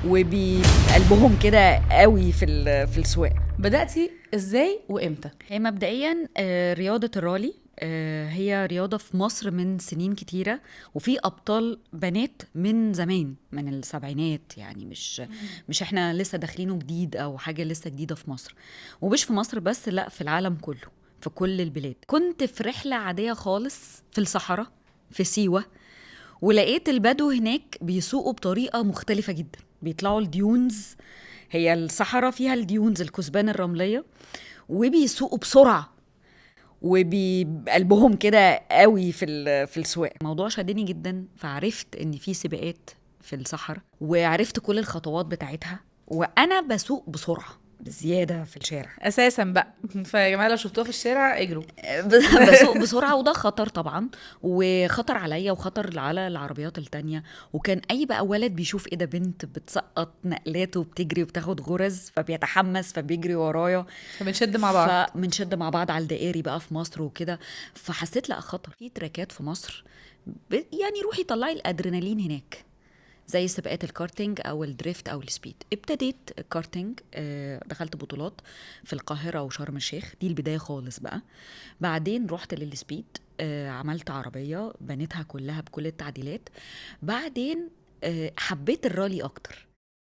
وبقلبهم كده قوي في السواقه. بدأتي ازاي وامتى؟ هي مبدئيا رياضة الرالي هي رياضة في مصر من سنين كتيرة، وفي أبطال بنات من زمان، من السبعينات، يعني مش احنا لسه داخلينه جديد أو حاجة لسه جديدة في مصر. ومش في مصر بس، لا، في العالم كله، في كل البلاد. كنت في رحلة عادية خالص في الصحراء في سيوة، ولقيت البدو هناك بيسوقوا بطريقة مختلفة جدا. بيطلعوا الديونز، هي الصحراء فيها الديونز، الكثبان الرملية، وبيسوقوا بسرعه، وبقلبهم كده قوي في السواقه. الموضوع شدني جدا، فعرفت ان في سباقات في الصحراء، وعرفت كل الخطوات بتاعتها، وانا بسوق بسرعه بزياده في الشارع. اساسا بقى فيا جماعه لو شفتوها في الشارع اجروا. بسوق بسرعه، وده خطر طبعا، وخطر عليا وخطر على العربيات التانية. وكان اي بقى ولد بيشوف ايه ده، بنت بتسقط نقلات وبتجري وبتاخد غرز، فبيتحمس فبيجري ورايا. فبنشد مع بعض. فبنشد مع بعض على الدائري بقى في مصر وكده. فحسيت لا، خطر في تراكات في مصر، يعني روحي طلعي الادرينالين هناك، زي سباقات الكارتينج او الدريفت او السبيد. ابتديت الكارتينج، دخلت بطولات في القاهرة وشرم الشيخ، دي البداية خالص بقى. بعدين رحت للسبيد، عملت عربية بنيتها كلها بكل التعديلات. بعدين حبيت الرالي اكتر،